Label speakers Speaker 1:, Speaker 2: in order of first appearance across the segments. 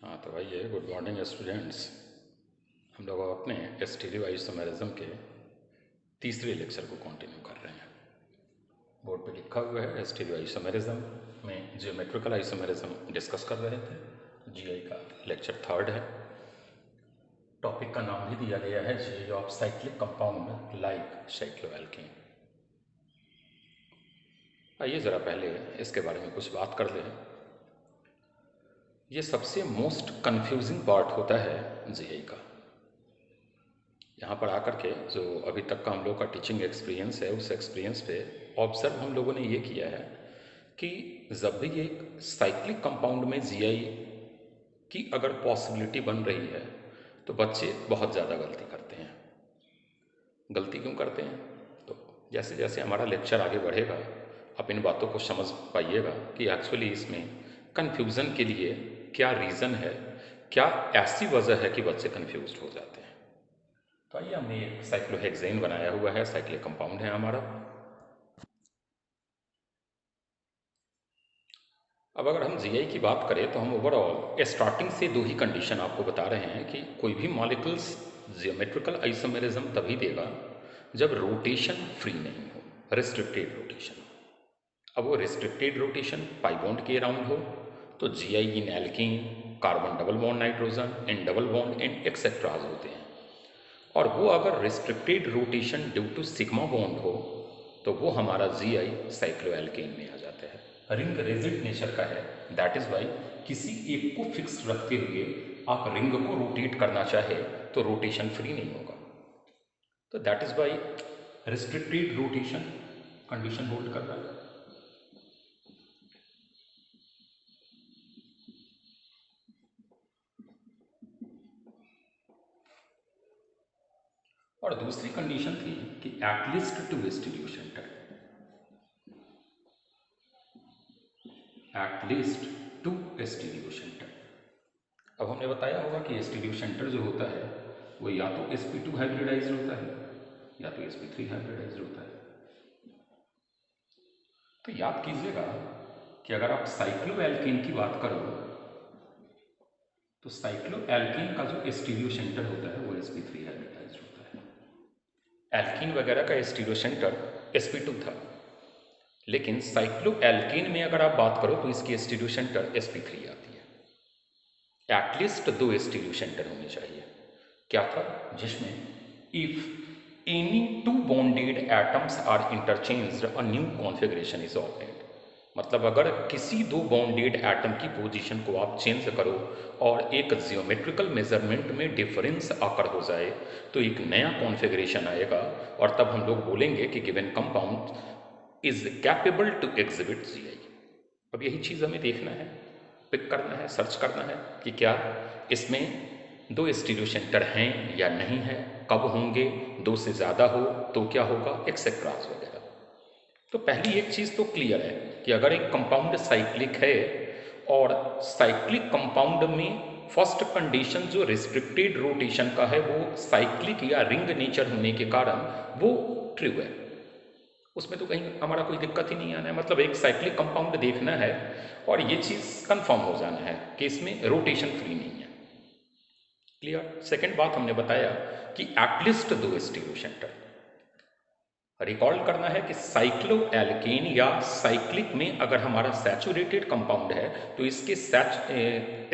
Speaker 1: हाँ तो भाई ये गुड मॉर्निंग स्टूडेंट्स। हम लोग अब अपने स्टीरियो आइसोमेरिज्म के तीसरे लेक्चर को कंटिन्यू कर रहे हैं। बोर्ड पे लिखा हुआ है स्टीरियो आइसोमेरिज्म में जियोमेट्रिकल आइसोमेरिज्म डिस्कस कर रहे थे। जीआई का लेक्चर थर्ड है। टॉपिक का नाम भी दिया गया है GI of cyclic compound like cycloalkane. आइए ज़रा पहले इसके बारे में कुछ बात कर लें। ये सबसे मोस्ट कंफ्यूजिंग पार्ट होता है जीआई का। यहाँ पर आकर के जो अभी तक का हम लोग का टीचिंग एक्सपीरियंस है उस एक्सपीरियंस पे ऑब्जर्व हम लोगों ने ये किया है कि जब भी एक साइक्लिक कंपाउंड में जीआई की अगर पॉसिबिलिटी बन रही है तो बच्चे बहुत ज़्यादा गलती करते हैं। गलती क्यों करते हैं? तो जैसे जैसे हमारा लेक्चर आगे बढ़ेगा आप इन बातों को समझ पाइएगा कि एक्चुअली इसमें कन्फ्यूज़न के लिए क्या रीज़न है, क्या ऐसी वजह है कि बच्चे कन्फ्यूज हो जाते हैं। तो आइए हमने एक साइक्लोहेक्सेन बनाया हुआ है, साइक्लिक कंपाउंड है हमारा। अब अगर हम जीआई की बात करें तो हम ओवरऑल स्टार्टिंग से दो ही कंडीशन आपको बता रहे हैं कि कोई भी मॉलिक्यूल्स जियोमेट्रिकल आइसोमेरिज्म तभी देगा जब रोटेशन फ्री नहीं हो, रिस्ट्रिक्टेड रोटेशन। अब वो रिस्ट्रिक्टेड रोटेशन पाई बॉन्ड के अराउंड हो तो GI in alkene, carbon double bond nitrogen, N double bond N etcetera होते हैं। और वो अगर रिस्ट्रिक्टेड रोटेशन ड्यू टू सिग्मा बॉन्ड हो तो वो हमारा जीआई साइक्लोएल्केन में आ जाता है। रिंग रेजिड नेचर का है, दैट इज वाई किसी एक को फिक्स रखते हुए आप रिंग को रोटेट करना चाहे तो रोटेशन फ्री नहीं होगा। तो that is why restricted rotation condition hold कर रहा है। और दूसरी कंडीशन थी कि at least two stereo centre, at least two stereo centre. अब हमने बताया होगा कि स्टीरियो सेंटर जो होता है वो या तो sp2 हाइब्रिडाइज्ड होता है या तो sp3 हाइब्रिडाइज्ड होता है। तो याद कीजिएगा कि अगर आप साइक्लोएल्केन की बात करो तो साइक्लोएल्केन का जो स्टीरियो सेंटर होता है वो sp3 हाइब्रिडाइज्ड होता है। एल्कीन वगैरह का स्टीरियो सेंटर sp2 था, लेकिन साइक्लोएल्केन में अगर आप बात करो तो इसकी स्टीरियो सेंटर sp3 आती है। एटलीस्ट दो स्टीरियो सेंटर होने चाहिए। क्या था? जिसमें if any two bonded atoms are interchanged a new configuration is obtained. मतलब अगर किसी दो बॉन्डेड एटम की पोजीशन को आप चेंज करो और एक जियोमेट्रिकल मेजरमेंट में डिफरेंस आकर हो जाए तो एक नया कॉन्फ़िगरेशन आएगा और तब हम लोग बोलेंगे कि given compound is capable to exhibit GI. अब यही चीज़ हमें देखना है, पिक करना है, सर्च करना है कि क्या इसमें दो स्टीरियो सेंटर हैं या नहीं है, कब होंगे, दो से ज़्यादा हो तो क्या होगा, एक्सेट्रास वगैरह। तो पहली एक चीज़ तो क्लियर है कि अगर एक कंपाउंड साइक्लिक है और साइक्लिक कंपाउंड में फर्स्ट कंडीशन जो रिस्ट्रिक्टेड रोटेशन का है वो साइक्लिक या रिंग नेचर होने के कारण वो ट्रू है, उसमें तो कहीं हमारा कोई दिक्कत ही नहीं आना है। मतलब एक साइक्लिक कंपाउंड देखना है और ये चीज़ कंफर्म हो जाना है कि इसमें रोटेशन फ्री नहीं है। क्लियर? सेकंड बात हमने बताया कि एटलीस्ट दो स्टीरियो सेंटर। रिकॉल करना है कि साइक्लोएल्केन या साइक्लिक में अगर हमारा सैचुरेटेड कंपाउंड है तो इसके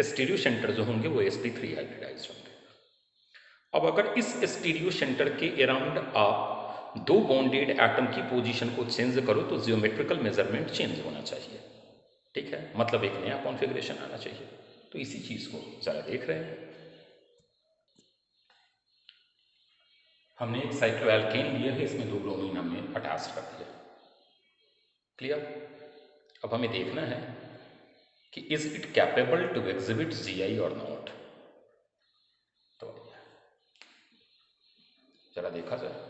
Speaker 1: स्टीरियो सेंटर जो होंगे वो sp3 हाइब्रिडाइज्ड होंगे। अब अगर इस स्टीरियो सेंटर के अराउंड आप दो बॉन्डेड एटम की पोजीशन को चेंज करो तो जियोमेट्रिकल मेजरमेंट चेंज होना चाहिए। ठीक है, मतलब एक नया कॉन्फ़िगरेशन आना चाहिए। तो इसी चीज़ को ज़रा देख रहे हैं। हमने एक साइक्लोएल्केन लिया है, इसमें दो ब्रोमीन हमने अटैच कर दिया। क्लियर? अब हमें देखना है कि is it capable to exhibit GI और नॉट। तो जरा देखा जाए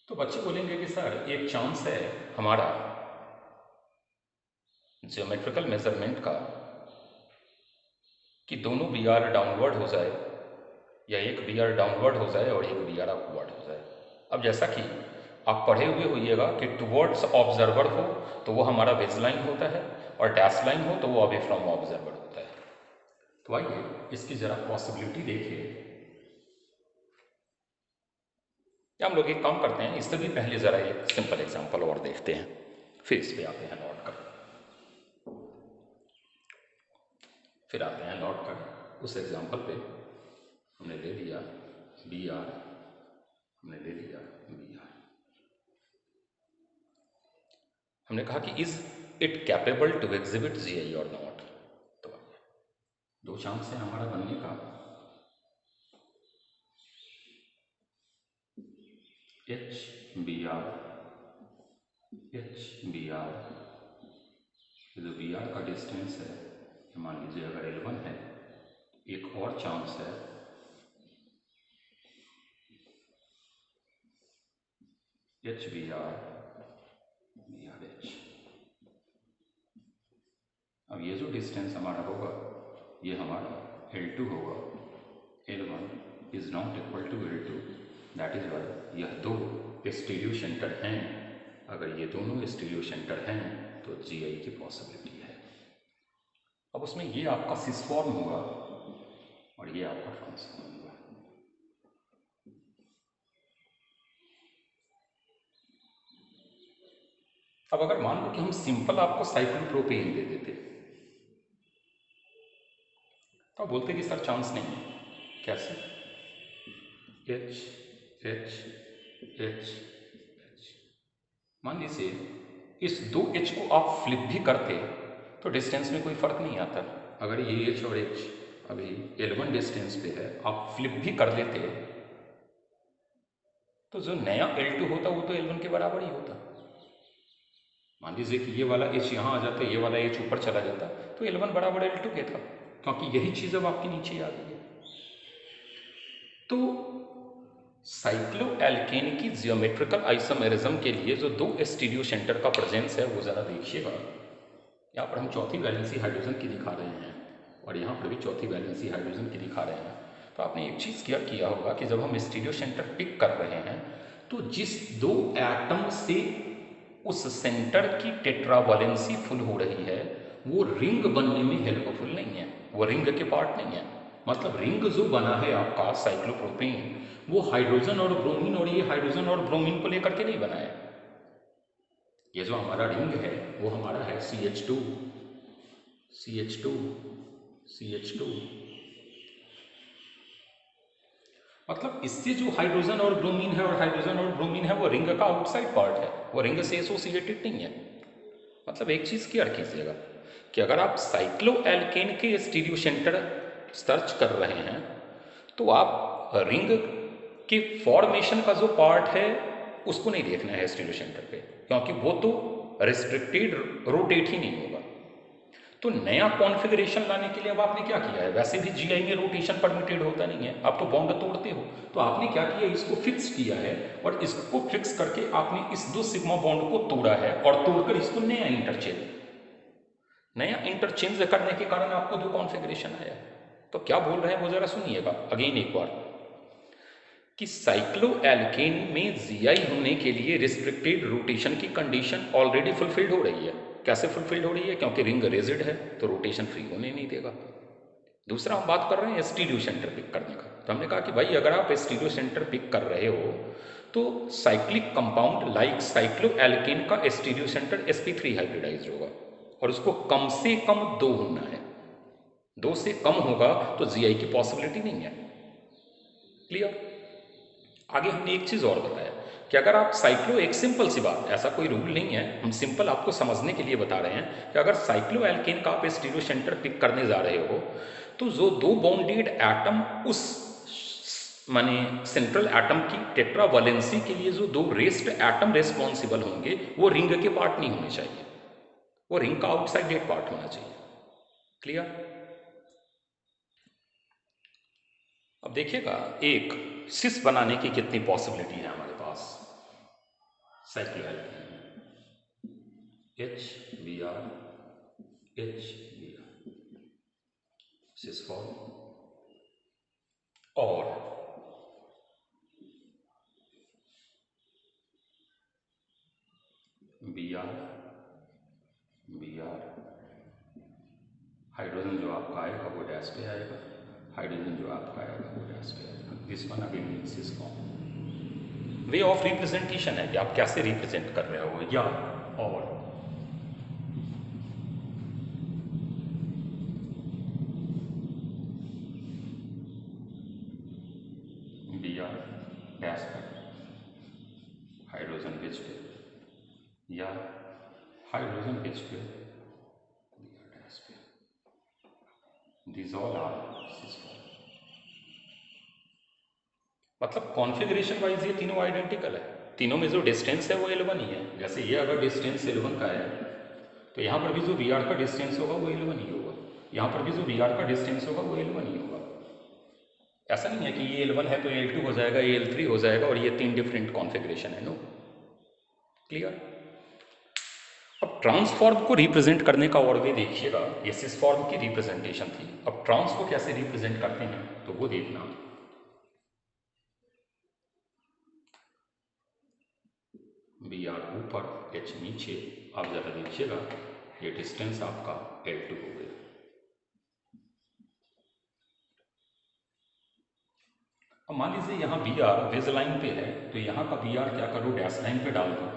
Speaker 1: तो बच्चे बोलेंगे कि सर एक चांस है हमारा ज्योमेट्रिकल मेजरमेंट का कि दोनों बी आर डाउनवर्ड हो जाए या एक बी आर डाउनवर्ड हो जाए और एक बी आर अपवर्ड हो जाए। अब जैसा कि आप पढ़े हुए होइएगा कि टुवर्ड्स ऑब्जर्वर हो तो वो हमारा बेस लाइन होता है और डैश लाइन हो तो वो अवे फ्रॉम ऑब्जर्वर होता है। तो आइए इसकी जरा पॉसिबिलिटी देखिए। या हम लोग एक काम करते हैं, इससे भी पहले ज़रा एक सिंपल एग्जांपल और देखते हैं, फिर इस पे आते हैं लौट कर। फिर आते हैं लौट कर उस एग्जांपल पे। हमने ले लिया बी आर, हमने ले लिया बी आर। हमने कहा कि is it capable to exhibit G I or not. तो दो चांस है हमारा बनने का। H B R, H B R, जो बी आर का डिस्टेंस है, मान लीजिए अगर L1 है, एक और चांस है H B R, B R H. अब ये जो डिस्टेंस हमारा होगा ये हमारा L2 होगा, L1 is not equal to L2, that is why यह दो स्टीरियो सेंटर हैं। अगर ये दोनों स्टीरियो सेंटर हैं तो जी आई की पॉसिबिलिटी है। अब उसमें ये आपका सिस फॉर्म होगा और ये आपका ट्रांसफॉर्म होगा। अब अगर मान लो कि हम सिंपल आपको साइक्लोप्रोपेन दे देते तो बोलते कि सर चांस नहीं है। कैसे? H H H H. मान लीजिए इस दो एच को आप फ्लिप भी करते तो डिस्टेंस में कोई फर्क नहीं आता। अगर ये एच और एच अभी L1 डिस्टेंस पे है, आप फ्लिप भी कर लेते तो जो नया L2 होता वो तो L1 के बराबर ही होता। मान लीजिए कि ये वाला एच यहाँ आ जाता, ये वाला एच ऊपर चला जाता तो L1 बराबर L2 के था, क्योंकि यही चीज़ अब आपके नीचे आ गई है। तो साइक्लो एल्केन की जियोमेट्रिकल आइसोमेरिज्म के लिए जो दो स्टीरियो सेंटर का प्रेजेंस है वो ज़रा देखिएगा। यहाँ पर हम चौथी वैलेंसी हाइड्रोजन की दिखा रहे हैं और यहाँ पर भी चौथी वैलेंसी हाइड्रोजन की दिखा रहे हैं। तो आपने एक चीज़ क्या किया होगा कि जब हम स्टीरियो सेंटर पिक कर रहे हैं तो जिस दो एटम से उस सेंटर की टेट्रावैलेंसी फुल हो रही है वो रिंग बनने में हेल्पफुल नहीं है, वो रिंग के पार्ट नहीं है। मतलब रिंग जो बना है आपका साइक्लोप्रोपेन वो हाइड्रोजन और ब्रोमीन और ये हाइड्रोजन और ब्रोमीन को लेकर के नहीं बना है। ये जो हमारा रिंग है वो हमारा है CH2 CH2 CH2। मतलब इससे जो हाइड्रोजन और ब्रोमीन है और हाइड्रोजन और ब्रोमीन है वो रिंग का आउटसाइड पार्ट है, वो रिंग से एसोसिएटेड नहीं है। मतलब एक चीज़ क्लियर कीजिएगा कि अगर आप साइक्लो एल्केन के स्टीरियो सेंटर सर्च कर रहे हैं तो आप रिंग के फॉर्मेशन का जो पार्ट है उसको नहीं देखना है स्टीरियो सेंटर पे, क्योंकि वो तो रिस्ट्रिक्टेड रोटेट ही नहीं होगा। तो नया कॉन्फ़िगरेशन लाने के लिए अब आपने क्या किया है, वैसे भी जीआई में रोटेशन परमिटेड होता नहीं है, आप तो बॉन्ड तोड़ते हो। तो आपने क्या किया, इसको फिक्स किया है और इसको फिक्स करके आपने इस दो सिग्मा बॉन्ड को तोड़ा है और तोड़कर इसको नया इंटरचेंज करने के कारण आपको दो कॉन्फ़िगरेशन आया। तो क्या बोल रहे हैं वो जरा सुनिएगा अगेन एक बार, कि साइक्लो एल्केन में जीआई होने के लिए रिस्ट्रिक्टेड रोटेशन की कंडीशन ऑलरेडी फुलफिल्ड हो रही है। कैसे फुलफिल्ड हो रही है? क्योंकि रिंग रिजिड है तो रोटेशन फ्री होने नहीं देगा। दूसरा हम बात कर रहे हैं स्टीरियो सेंटर पिक करने का। तो हमने कहा कि भाई अगर आप स्टीरियो सेंटर पिक कर रहे हो तो cyclic compound like cyclo alkane का स्टीरियो सेंटर sp3 हाइब्रिडाइज होगा और उसको कम से कम 2 होना है। 2 से कम होगा तो जीआई की पॉसिबिलिटी नहीं है। क्लियर? आगे हमने एक चीज़ और बताया कि अगर आप साइक्लो, एक सिंपल सी बात, ऐसा कोई रूल नहीं है, हम सिंपल आपको समझने के लिए बता रहे हैं कि अगर साइक्लो एल्केन का आप स्टीरियो सेंटर पिक करने जा रहे हो तो जो दो बॉन्डेड एटम उस माने सेंट्रल एटम की टेट्रावैलेंसी के लिए जो दो रेस्ट एटम रेस्पॉन्सिबल होंगे वो रिंग के पार्ट नहीं होने चाहिए, वो रिंग का आउटसाइडेड पार्ट होना चाहिए। क्लियर? अब देखिएगा एक सिस बनाने की कितनी पॉसिबिलिटी है हमारे पास cycloalkane. H B R cis form और बी आर हाइड्रोजन जो आपका आएगा वो डैश पे आएगा, हाइड्रोजन जो आपका आएगा वो डैश पे आएगा। This one again means this form. Way of representation है कि आप कैसे रिप्रेजेंट कर रहे हो, या और बी आर डैश पर, हाइड्रोजन बिच पे, या हाइड्रोजन बिच पे, बी आर डैश पे। These all are cis form। मतलब कॉन्फ़िगरेशन वाइज ये तीनों आइडेंटिकल है, तीनों में जो डिस्टेंस है वो L1 ही है। जैसे ये अगर डिस्टेंस L1 का है तो यहाँ पर भी जो VR का डिस्टेंस होगा वो L1 ही होगा, यहाँ पर भी जो VR का डिस्टेंस होगा वो L1 ही होगा। ऐसा नहीं है कि ये L1 है तो L2 हो जाएगा, ये L3 हो जाएगा और ये तीन डिफरेंट कॉन्फ़िगरेशन है। No, clear. अब ट्रांसफॉर्म को रिप्रेजेंट करने का और वे देखिएगा, ये सिस फॉर्म की रिप्रेजेंटेशन थी। अब ट्रांस को कैसे रिप्रेजेंट करते हैं तो वो देखना। बी आर ऊपर, एच नीचे। आप ज़रा देखिएगा ये डिस्टेंस आपका L2 हो गया। अब मान लीजिए यहाँ बी आर बेस लाइन पे है तो यहाँ का बी आर क्या करो, डैश लाइन पे डाल दो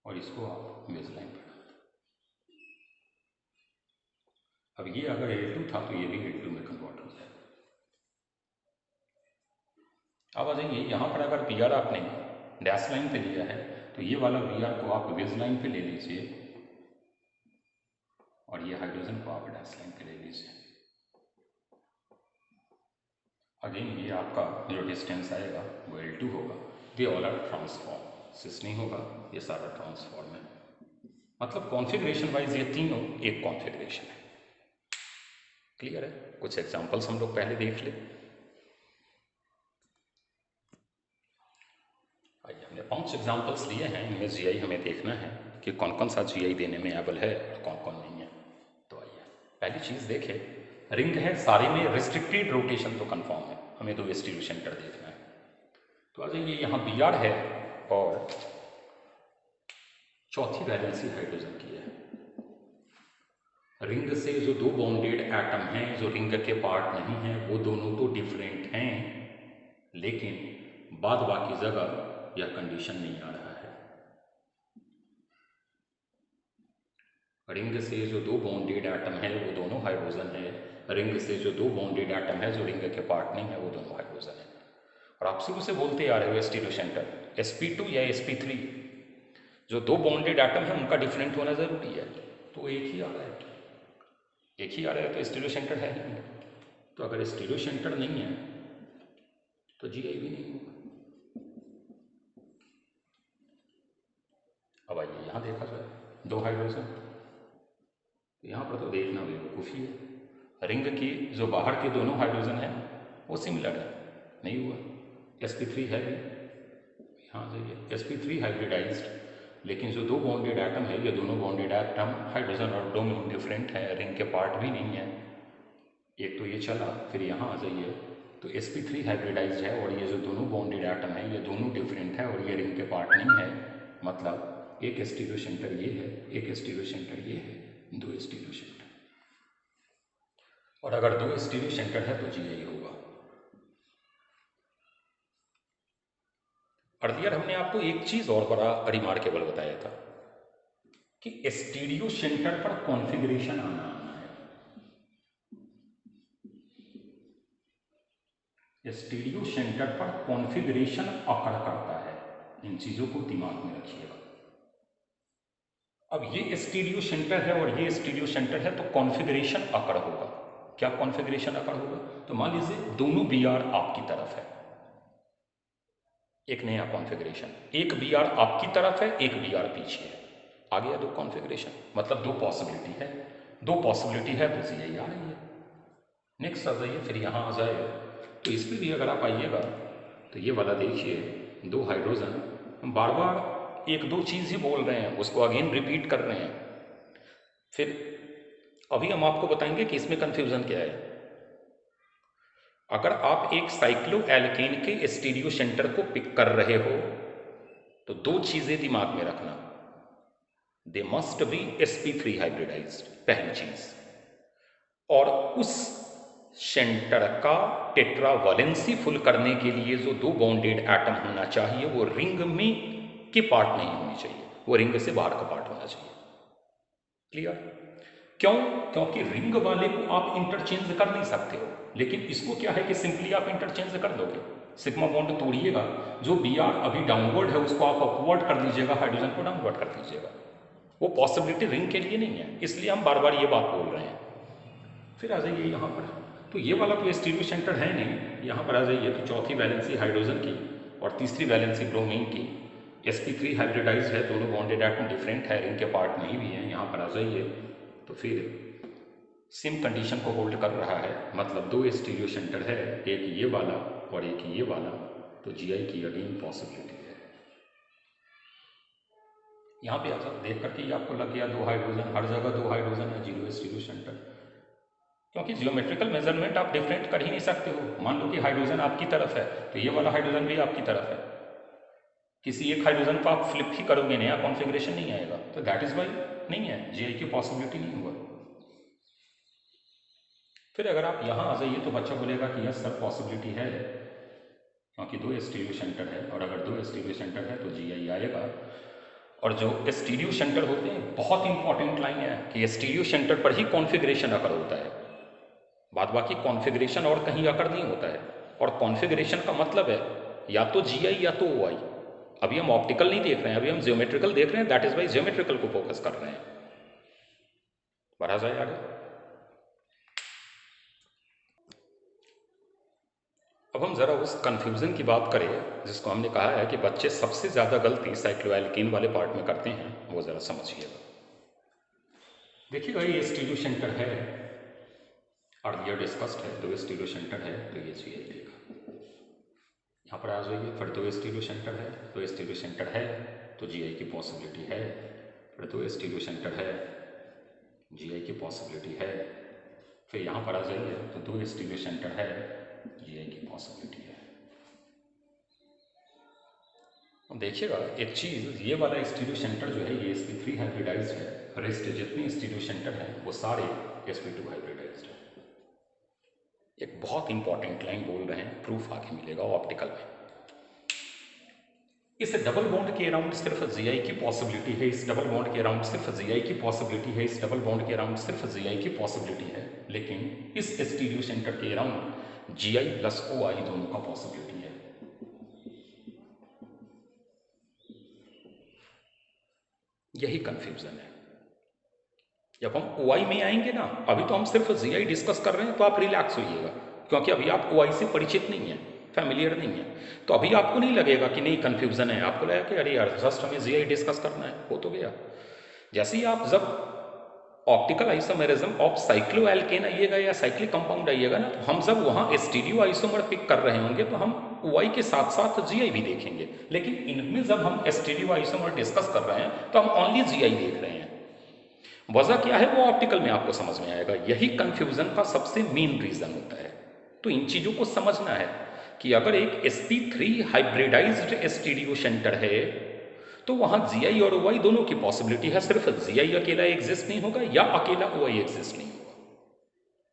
Speaker 1: और इसको आप बेस लाइन पे डाल दो। अब ये अगर L2 था तो ये भी L2 में कन्वर्ट हो जाएगा। अब आ जाइए यहाँ पर अगर बी आर आपने डैश लाइन पे लिया है तो ये वाला बी आर को आप बेस लाइन पे ले लीजिए और ये हाइड्रोजन को आप डैश लाइन पे ले लीजिए। अगेन ये आपका जो डिस्टेंस आएगा वो L2 होगा। दे ऑल आर ट्रांसफॉर्म, सिस नहीं होगा, ये सारा ट्रांसफॉर्म है। मतलब कॉन्फ़िगरेशन वाइज ये तीनों एक कॉन्फ़िगरेशन है। क्लियर है। कुछ एग्जांपल्स हम लोग पहले देख ले। आइए, हमने 5 एग्जांपल्स लिए हैं, इनमें जीआई हमें देखना है कि कौन कौन सा जीआई देने में एबल है और कौन कौन नहीं है। तो आइए पहली चीज़ देखें, रिंग है, सारे में रिस्ट्रिक्टेड रोटेशन तो कंफर्म है, हमें तो स्टीरियो सेंटर देखना है। तो आ जाइए यहाँ बी आर है और चौथी वैलेंसी हाइड्रोजन की है। रिंग से जो दो बॉन्डेड एटम हैं जो रिंग के पार्ट नहीं हैं वो दोनों तो डिफरेंट हैं, लेकिन बाद बाकी जगह यह कंडीशन नहीं आ रहा है। रिंग से जो दो बॉन्डेड एटम है वो दोनों हाइड्रोजन है, रिंग से जो दो बॉन्डेड एटम है जो रिंग के पार्ट नहीं है वो दोनों हाइड्रोजन है। और आप शुरू से बोलते आ रहे हो स्टीरियो सेंटर sp2 या sp3, जो दो बॉन्डेड एटम है उनका डिफरेंट होना जरूरी है, तो एक ही आ रहा है, एक ही आ रहा है तो स्टीरियो सेंटर है नहीं। तो अगर स्टीरियो सेंटर नहीं है तो जीआई भी नहीं होगा। अब आइए यहाँ देखा जाए दो हाइड्रोजन, तो यहाँ पर तो देखना बेवकूफ़ी है। रिंग की जो बाहर के दोनों हाइड्रोजन हैं वो सिमिलर है, नहीं हुआ। sp3 है भी, यहाँ जाइए sp3 हाइब्रिडाइज्ड, लेकिन जो दो बॉन्डेड एटम है ये दोनों बॉन्डेड एटम हाइड्रोजन और ब्रोमीन डिफरेंट है, रिंग के पार्ट भी नहीं है। एक तो ये चला, फिर यहाँ आ जाइए तो sp3 हाइब्रिडाइज्ड है और ये जो दोनों बॉन्डेड एटम है ये दोनों डिफरेंट है और ये रिंग के पार्ट नहीं है। मतलब एक स्टीरियो सेंटर ये है, एक स्टीरियो सेंटर ये है, दो स्टीरियो सेंटर। और अगर दो स्टीरियो सेंटर है तो जीआई होगा। अर्लियर हमने आपको एक चीज और बड़ा रिमार्केबल बताया था कि स्टीरियो सेंटर पर कॉन्फ़िगरेशन आना है, स्टीरियो सेंटर पर कॉन्फ़िगरेशन अकर करता है। इन चीजों को दिमाग में रखिएगा। अब ये स्टीरियो सेंटर है और ये स्टीरियो सेंटर है तो कॉन्फ़िगरेशन अकर होगा। क्या कॉन्फ़िगरेशन अकर होगा? तो मान लीजिए दोनों बी आर आपकी तरफ है, एक नया कॉन्फ़िगरेशन, एक बी आर आपकी तरफ है एक बी आर पीछे है, आ गया दो कॉन्फ़िगरेशन। मतलब दो पॉसिबिलिटी है, दो पॉसिबिलिटी है तो यही आ रही है। नेक्स्ट आ जाइए, फिर यहाँ आ जाए तो इस पर भी अगर आप आइएगा तो ये वाला देखिए, दो हाइड्रोजन, हम बार बार एक दो चीज़ ही बोल रहे हैं उसको अगेन रिपीट कर रहे हैं। फिर अभी हम आपको बताएंगे कि इसमें कन्फ्यूज़न क्या है। अगर आप एक साइक्लो एल्केन के स्टीरियो सेंटर को पिक कर रहे हो तो दो चीज़ें दिमाग में रखना, they must be sp3 hybridised, पहली चीज। और उस सेंटर का टेट्रा वैलेंसी फुल करने के लिए जो दो बॉन्डेड एटम होना चाहिए वो रिंग में के पार्ट नहीं होनी चाहिए, वो रिंग से बाहर का पार्ट होना चाहिए। क्लियर? क्यों? क्योंकि रिंग वाले को आप इंटरचेंज कर नहीं सकते हो, लेकिन इसको क्या है कि सिंपली आप इंटरचेंज कर दोगे। सिग्मा बॉन्ड तोड़िएगा, जो Br अभी डाउनवर्ड है उसको आप अपवर्ड कर दीजिएगा, हाइड्रोजन को डाउनवर्ड कर दीजिएगा। वो पॉसिबिलिटी रिंग के लिए नहीं है, इसलिए हम बार बार ये बात बोल रहे हैं। फिर आ जाइए यहाँ पर, तो ये वाला तो स्टीरियो सेंटर है नहीं। यहाँ पर आ जाइए तो चौथी वैलेंसी हाइड्रोजन की और तीसरी वैलेंसी ब्रोमीन की, sp3 हाइब्रिडाइज है, दोनों बॉन्डेड एटम डिफरेंट है, रिंग के पार्ट नहीं भी है। यहाँ पर आ जाइए तो फिर सेम कंडीशन को होल्ड कर रहा है, मतलब दो स्टीरियो सेंटर है, एक ये वाला और एक ये वाला, तो Gi की अगेन पॉसिबिलिटी है। यहाँ पे ऐसा देख करके ही आपको लग गया दो हाइड्रोजन, हर जगह दो हाइड्रोजन है, जीरो स्टीरियो सेंटर, क्योंकि जियोमेट्रिकल मेजरमेंट आप डिफरेंट कर ही नहीं सकते हो। मान लो कि हाइड्रोजन आपकी तरफ है तो ये वाला हाइड्रोजन भी आपकी तरफ है, किसी एक हाइड्रोजन को आप फ्लिप ही करोगे, नया कॉन्फ़िगरेशन नहीं आएगा, तो दैट इज वाई नहीं है, Gi की पॉसिबिलिटी नहीं हुआ। फिर अगर आप यहाँ आ जाइए तो बच्चा बोलेगा कि यस सर पॉसिबिलिटी है, क्योंकि दो स्टीरियो सेंटर है, और अगर दो स्टीरियो सेंटर है तो Gi आएगा। और जो स्टीरियो सेंटर होते हैं, बहुत इंपॉर्टेंट लाइन है कि स्टीरियो सेंटर पर ही कॉन्फ़िगरेशन अकर होता है, बाद बाकी कॉन्फ़िगरेशन और कहीं अकर नहीं होता है। और कॉन्फ़िगरेशन का मतलब है या तो Gi या तो OI। अभी हम ऑप्टिकल नहीं देख रहे हैं, अभी हम ज्योमेट्रिकल देख रहे हैं, दैट इज वाई ज्योमेट्रिकल को फोकस कर रहे हैं। बढ़ा जाए आगे। अब हम जरा उस कंफ्यूजन की बात करें जिसको हमने कहा है कि बच्चे सबसे ज्यादा गलती साइक्लोएल्केन वाले पार्ट में करते हैं, वो जरा समझिएगा। देखिएगा ये स्टीरियो सेंटर है, अर्लियर डिस्कस्ड है, दो स्टीरियो सेंटर है, तो ये Gi देगा। यहाँ पर आ जाइए, फिर दो स्टीरियो सेंटर है, दो स्टीरियो सेंटर है तो Gi की पॉसिबिलिटी है, फिर दो स्टीरियो सेंटर है, Gi की पॉसिबिलिटी है, फिर यहाँ पर आ जाइए तो दो स्टीरियो सेंटर है, Gi की पॉसिबिलिटी है। अब देखिएगा एक चीज़, ये वाला स्टीरियो सेंटर जो है ये sp3 हाइब्रिडाइज्ड है, रेस्ट जितने स्टीरियो सेंटर हैं वो सारे sp2 हाइब्रिडाइज्ड है। एक बहुत इंपॉर्टेंट लाइन बोल रहे हैं, प्रूफ आगे मिलेगा ऑप्टिकल में। इस डबल बॉन्ड के अराउंड सिर्फ Gi की पॉसिबिलिटी है, इस डबल बॉन्ड के अराउंड सिर्फ Gi की पॉसिबिलिटी है, इस डबल बॉन्ड के अराउंड सिर्फ Gi की पॉसिबिलिटी है, लेकिन इस स्टीरियो सेंटर के अराउंड Gi प्लस OI दोनों का पॉसिबिलिटी है। यही कंफ्यूजन है। जब हम OI में आएंगे ना, अभी तो हम सिर्फ Gi डिस्कस कर रहे हैं, तो आप रिलैक्स होइएगा, क्योंकि अभी आप OI से परिचित नहीं है, फैमिलियर नहीं है, तो अभी आपको नहीं लगेगा कि नहीं कंफ्यूजन है, आपको लगेगा कि अरे यार जस्ट हमें Gi डिस्कस करना है, हो तो गया। जैसे ही आप जब ऑप्टिकल आइसोमेरिज्म ऑफ साइक्लोएल्केन आइएगा या साइक्लिक कंपाउंड आइएगा ना, तो हम जब वहाँ स्टीरियो आइसोमर पिक कर रहे होंगे तो हम OI के साथ साथ Gi भी देखेंगे, लेकिन इनमें जब हम स्टीरियो आइसोमर डिस्कस कर रहे हैं तो हम ओनली Gi देख रहे हैं। वजह क्या है वो ऑप्टिकल में आपको समझ में आएगा, यही कंफ्यूजन का सबसे मेन रीजन होता है। तो इन चीजों को समझना है कि अगर एक sp3 हाइब्रिडाइज्ड स्टीरियो सेंटर है तो वहां Gi और OI दोनों की पॉसिबिलिटी है, सिर्फ Gi अकेला एग्जिस्ट नहीं होगा या अकेला OI एग्जिस्ट नहीं होगा।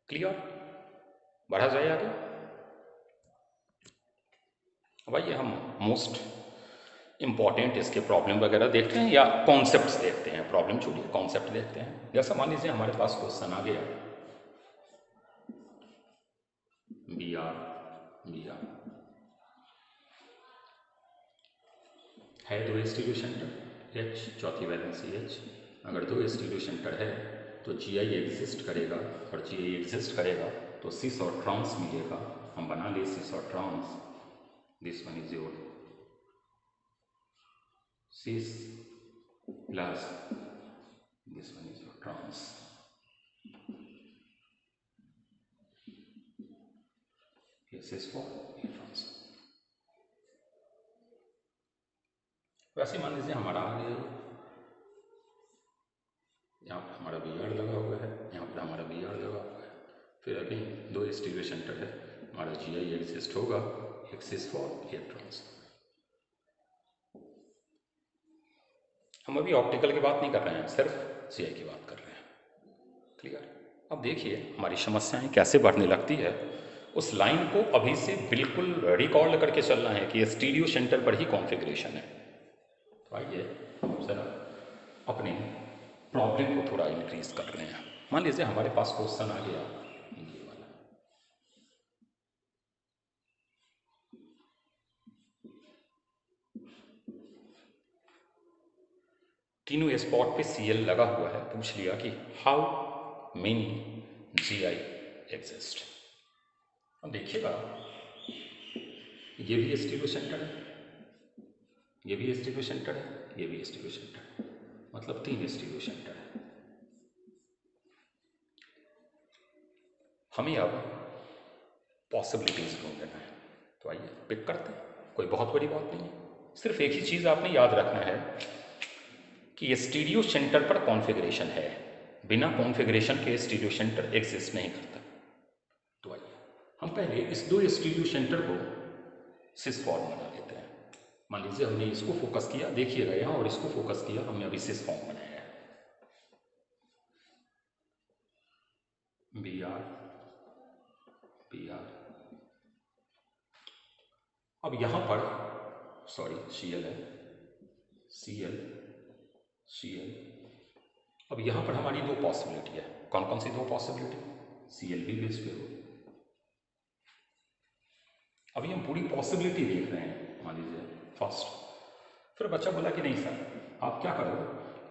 Speaker 1: क्लियर? बढ़ा जाए आगे। अब आइए हम मोस्ट इंपॉर्टेंट इसके प्रॉब्लम वगैरह देखते हैं या कॉन्सेप्ट्स देखते हैं, प्रॉब्लम छोड़िए कॉन्सेप्ट देखते हैं। जैसा मान लीजिए हमारे पास क्वेश्चन आ गया Br है दो स्टीरियो सेंटर H, चौथी वैलेंसी H, अगर दो स्टीरियो सेंटर है तो Gi एग्जिस्ट करेगा, और Gi एग्जिस्ट करेगा तो सिस और ट्रांस मिलेगा। हम बना ले सिस और trans, this one is your cis plus this one is your trans। This is for trans। वैसे मान लीजिए हमारा आ गया, यहाँ पर हमारा Br लगा हुआ है, यहाँ पर हमारा Br लगा हुआ है, फिर अभी दो स्टीरियो सेंटर है, हमारा Gi एग्जिस्ट होगा, एक cis for एक ट्रांस। हम हम अभी ऑप्टिकल की बात नहीं कर रहे हैं, सिर्फ सीआई की बात कर रहे हैं। क्लियर? अब देखिए हमारी समस्याएं कैसे बढ़ने लगती है। उस लाइन को अभी से बिल्कुल रिकॉल करके चलना है कि स्टीरियो सेंटर पर ही कॉन्फ़िगरेशन है। तो आइए जरा अपने प्रॉब्लम को थोड़ा इंक्रीज कर रहे हैं। मान लीजिए हमारे पास क्वेश्चन आ गया ये वाला, तीनों स्पॉट पे सीएल लगा हुआ है। पूछ लिया कि हाउ मेनी जीआई एग्जिस्ट। अब देखिएगा ये भी स्टीरियो सेंटर है, ये भी स्टीरियो सेंटर है, ये भी स्टीरियो सेंटर है, मतलब 3 स्टीरियो सेंटर है। हमें अब पॉसिबिलिटीज ढूंढना है। तो आइए पिक करते हैं, कोई बहुत बड़ी बात नहीं है। सिर्फ एक ही चीज़ आपने याद रखना है कि स्टीरियो सेंटर पर कॉन्फ़िगरेशन है, बिना कॉन्फ़िगरेशन के स्टीरियो सेंटर एग्जिस्ट नहीं करता। तो आइए हम पहले इस 2 स्टीरियो सेंटर को सिस फॉर्म बना लेते हैं। मान लीजिए हमने इसको फोकस किया, देखिएगा यहाँ, और इसको फोकस किया, हमने अभी सिस फॉर्म बनाया है। B R B R. अब यहाँ पर सॉरी सी एल है, सी एल सी एल। अब यहाँ पर हमारी 2 पॉसिबिलिटी है। कौन कौन सी 2 पॉसिबिलिटी? सी एल भी बेस पे हो। अभी हम पूरी पॉसिबिलिटी देख रहे हैं। मान लीजिए फर्स्ट, फिर बच्चा बोला कि नहीं सर आप क्या करो,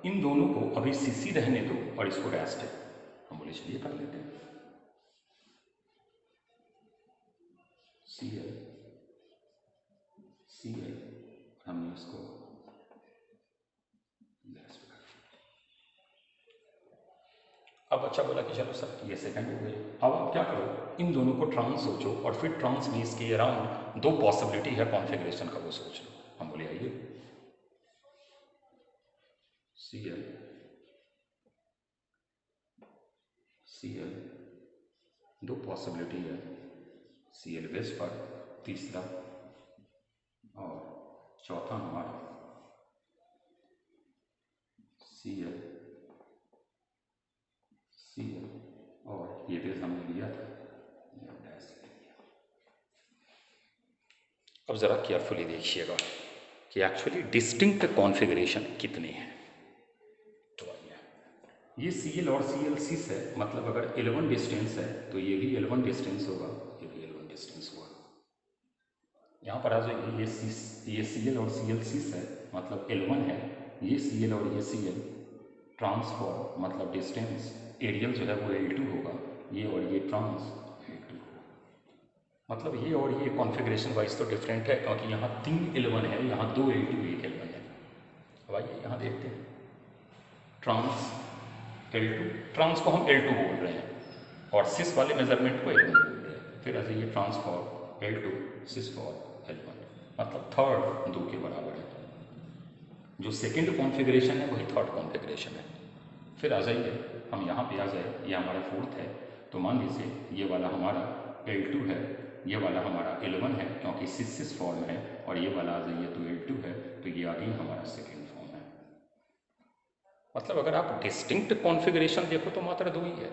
Speaker 1: इन दोनों को अभी सीसी रहने दो और इसको रेस्ट है। हम बोले चलिए कर लेते हैं। सी एल हमने इसको रेस्ट कर दिया। अब बच्चा बोला कि चलो सर ये सेकंड हो गई। अब आप क्या करो, इन दोनों को ट्रांस सोचो और फिर ट्रांस में इसके अराउंड 2 पॉसिबिलिटी है कॉन्फ़िगरेशन का, वो सोच लो। हम बोले आइए सी एल 2 पॉसिबिलिटी है, सी एल बेस पर, तीसरा और चौथा हमारा सी एल और ये बेस हमने लिया था, डैश लिया। अब ज़रा केयरफुली देखिएगा कि एक्चुअली डिस्टिंक्ट कॉन्फ़िगरेशन कितने हैं। तो आइए ये सी एल और सी एल सिस है, मतलब अगर L1 डिस्टेंस है तो ये भी L1 डिस्टेंस होगा, ये भी L1 डिस्टेंस होगा। यहाँ पर आ जाइए, ये सी एल और सी एल सिस है, मतलब L1 है, ये सी एल और ये सी एल ट्रांसफॉर्म, मतलब डिस्टेंस एरियल जो है वो L2 होगा, ये और ये ट्रांस L2 होगा। मतलब ये और ये कॉन्फ़िगरेशन वाइज तो डिफरेंट है, क्योंकि यहाँ 3 L1 है, यहाँ 2 L2 1 L1 है। अब आइए यहाँ देखते हैं, ट्रांस L2, ट्रांस को हम L2 बोल रहे हैं और सिस वाले मेजरमेंट को L1 बोल रहे हैं। फिर आ जाइए trans for L2, sis for L1, मतलब थर्ड 2 के बराबर है। जो सेकंड कॉन्फ़िगरेशन है वही थर्ड कॉन्फ़िगरेशन है। फिर आ जाइए हम यहाँ पे आ जाए, ये हमारा फोर्थ है, तो मान लीजिए ये वाला हमारा L2 है, ये वाला हमारा L1 है क्योंकि सिस फॉर्म है, और ये वाला आ जाइए तो L2 है, तो ये अगेन हमारा सेकेंड फॉर्म है। मतलब अगर आप डिस्टिंक्ट कॉन्फ़िगरेशन देखो तो मात्र 2 ही है।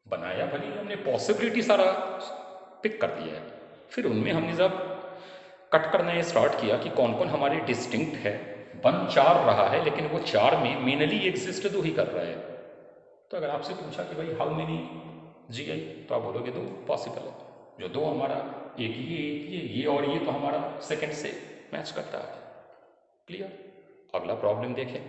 Speaker 1: बनाया भले हमने पॉसिबिलिटी सारा पिक कर दिया है, फिर उनमें हमने जब कट करना स्टार्ट किया कि कौन कौन हमारे डिस्टिंक्ट है, बन 4 रहा है, लेकिन वो 4 में मेनली एग्जिस्ट 2 ही कर रहा है। तो अगर आपसे पूछा कि भाई हाउ मेनी जीआई, तो आप बोलोगे 2 पॉसिबल है। जो 2 हमारा एक ये और ये तो हमारा सेकंड से मैच करता है। क्लियर? अगला प्रॉब्लम देखें।